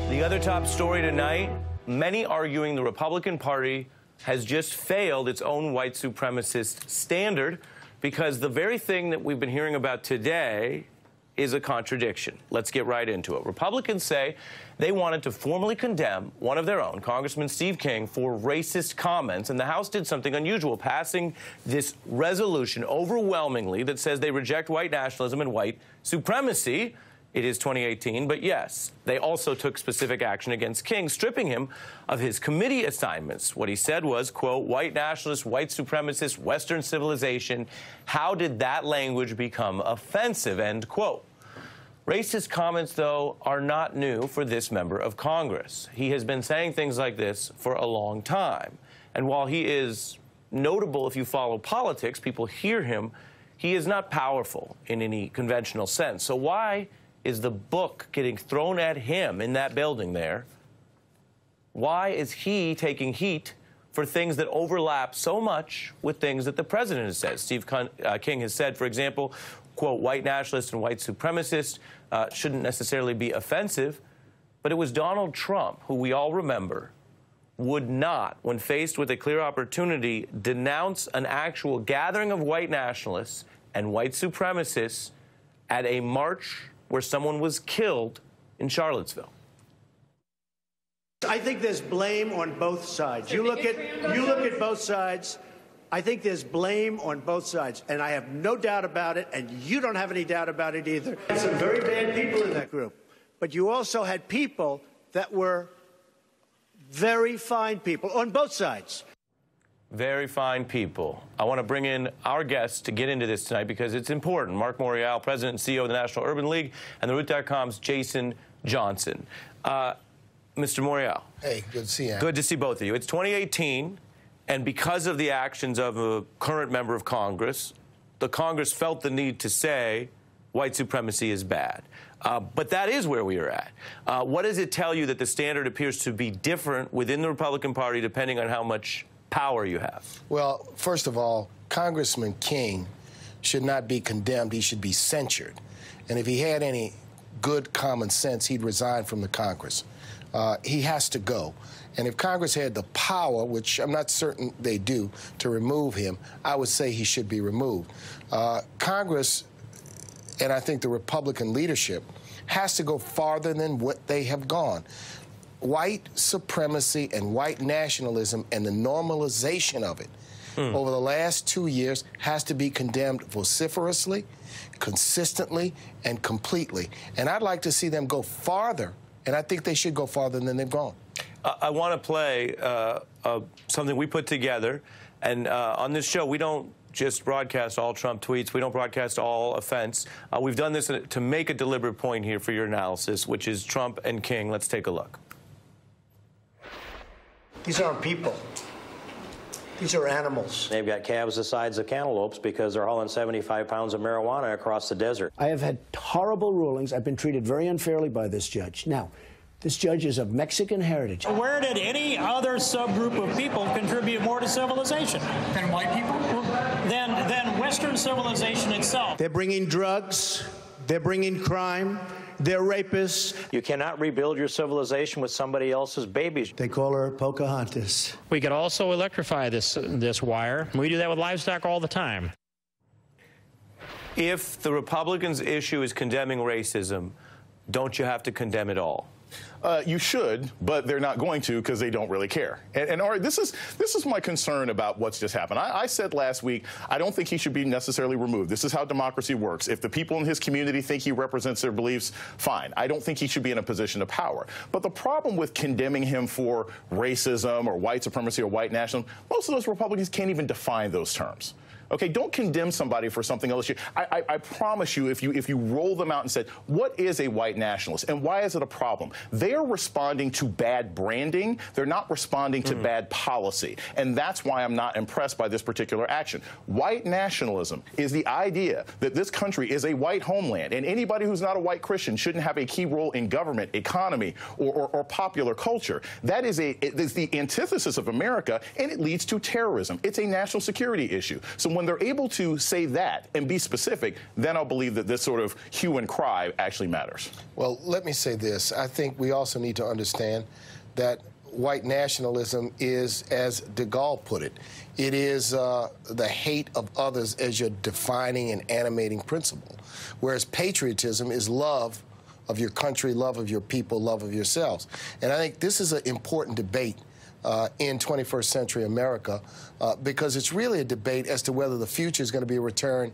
The other top story tonight, many arguing the Republican Party has just failed its own white supremacist standard because the very thing that we've been hearing about today is a contradiction. Let's get right into it. Republicans say they wanted to formally condemn one of their own, Congressman Steve King, for racist comments, and the House did something unusual, passing this resolution overwhelmingly that says they reject white nationalism and white supremacy. It is 2018, but yes, they also took specific action against King, stripping him of his committee assignments. What he said was, quote, white nationalist, white supremacist, Western civilization. How did that language become offensive, end quote. Racist comments, though, are not new for this member of Congress. He has been saying things like this for a long time. And while he is notable if you follow politics, people hear him, he is not powerful in any conventional sense. So why is the book getting thrown at him in that building there? Why is he taking heat for things that overlap so much with things that the president has said? Steve King has said, for example, quote, white nationalists and white supremacists shouldn't necessarily be offensive, but it was Donald Trump, who we all remember, would not, when faced with a clear opportunity, denounce an actual gathering of white nationalists and white supremacists at a march where someone was killed in Charlottesville. I think there's blame on both sides. You look at both sides. I think there's blame on both sides, and I have no doubt about it, and you don't have any doubt about it either. There's some very bad people in that group, but you also had people that were very fine people on both sides. Very fine people. I want to bring in our guests to get into this tonight because it's important. Marc Morial, President and CEO of the National Urban League, and the Root.com's Jason Johnson. Mr. Morial. Hey, good to see you. Good to see both of you. It's 2018, and because of the actions of a current member of Congress, the Congress felt the need to say white supremacy is bad. But that is where we are at. What does it tell you that the standard appears to be different within the Republican Party depending on how much power you have? Well, first of all, Congressman King should not be condemned. He should be censured. And if he had any good common sense, he'd resign from the Congress. He has to go. And if Congress had the power, which I'm not certain they do, to remove him, I would say he should be removed. Congress, and I think the Republican leadership, has to go farther than what they have gone. White supremacy and white nationalism and the normalization of it over the last 2 years has to be condemned vociferously, consistently, and completely. And I'd like to see them go farther, and I think they should go farther than they've gone. I want to play something we put together, and on this show, we don't just broadcast all Trump tweets. We don't broadcast all offense. We've done this to make a deliberate point here for your analysis, which is Trump and King. Let's take a look. These aren't people. These are animals. They've got calves the size of cantaloupes because they're hauling 75 pounds of marijuana across the desert. I have had horrible rulings. I've been treated very unfairly by this judge. Now, this judge is of Mexican heritage. Where did any other subgroup of people contribute more to civilization? Than white people? Than Western civilization itself. They're bringing drugs. They're bringing crime. They're rapists. You cannot rebuild your civilization with somebody else's babies. They call her Pocahontas. We could also electrify this wire. We do that with livestock all the time. If the Republicans' issue is condemning racism, don't you have to condemn it all? You should, but they're not going to because they don't really care. And Ari, this is my concern about what's just happened. I said last week, I don't think he should be necessarily removed. This is how democracy works. If the people in his community think he represents their beliefs, fine. I don't think he should be in a position of power. But the problem with condemning him for racism or white supremacy or white nationalism, most of those Republicans can't even define those terms. Okay, don't condemn somebody for something else. I promise you, if you roll them out and said, what is a white nationalist and why is it a problem? They're responding to bad branding. They're not responding to bad policy. And that's why I'm not impressed by this particular action. White nationalism is the idea that this country is a white homeland, and anybody who's not a white Christian shouldn't have a key role in government, economy, or popular culture. That is the antithesis of America, and it leads to terrorism. It's a national security issue. So when they're able to say that and be specific, then I'll believe that this sort of hue and cry actually matters. Well, let me say this. I think we also need to understand that white nationalism is, as de Gaulle put it, it is the hate of others as your defining and animating principle, whereas patriotism is love of your country, love of your people, love of yourselves. And I think this is an important debate in 21st century America because it's really a debate as to whether the future is going to be a return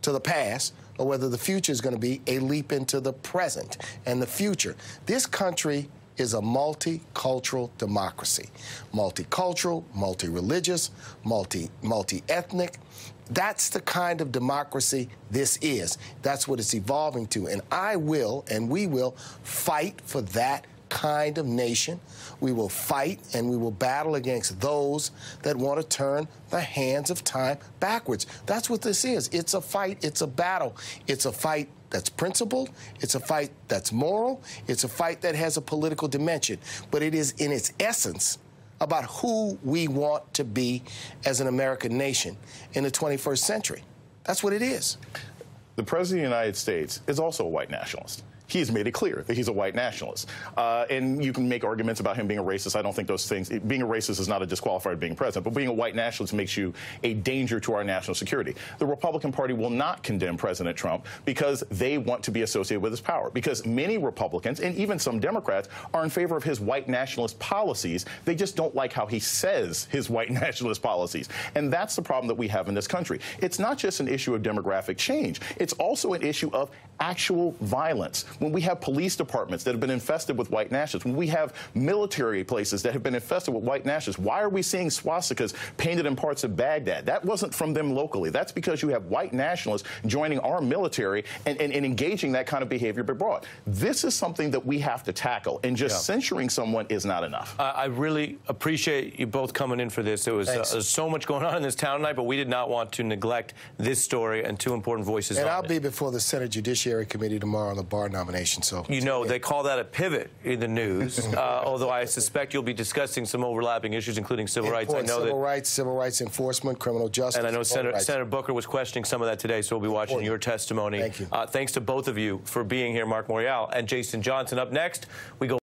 to the past or whether the future is going to be a leap into the present and the future. This country is a multicultural democracy. Multicultural, multi-religious, multi-ethnic. That's the kind of democracy this is. That's what it's evolving to. And I will, and we will, fight for that kind of nation. We will fight and we will battle against those that want to turn the hands of time backwards. That's what this is. It's a fight. It's a battle. It's a fight that's principled. It's a fight that's moral. It's a fight that has a political dimension. But it is in its essence about who we want to be as an American nation in the 21st century. That's what it is. The President of the United States is also a white nationalist. He's made it clear that he's a white nationalist. And you can make arguments about him being a racist. I don't think those things, being a racist is not a disqualifier of being president, but being a white nationalist makes you a danger to our national security. The Republican Party will not condemn President Trump because they want to be associated with his power, because many Republicans and even some Democrats are in favor of his white nationalist policies. They just don't like how he says his white nationalist policies. And that's the problem that we have in this country. It's not just an issue of demographic change. It's also an issue of actual violence. When we have police departments that have been infested with white nationalists, when we have military places that have been infested with white nationalists, why are we seeing swastikas painted in parts of Baghdad? That wasn't from them locally. That's because you have white nationalists joining our military and engaging that kind of behavior abroad. This is something that we have to tackle, and just censuring someone is not enough. I really appreciate you both coming in for this. There was so much going on in this town tonight, but we did not want to neglect this story and two important voices. And I'll be before the Senate Judiciary Committee tomorrow on the Barr nomination. So you know, they call that a pivot in the news, although I suspect you'll be discussing some overlapping issues, including civil rights. I know civil rights enforcement, criminal justice. And I know Senator Booker was questioning some of that today, so we'll be watching your testimony. Thank you. Thanks to both of you for being here, Marc Morial and Jason Johnson. Up next, we go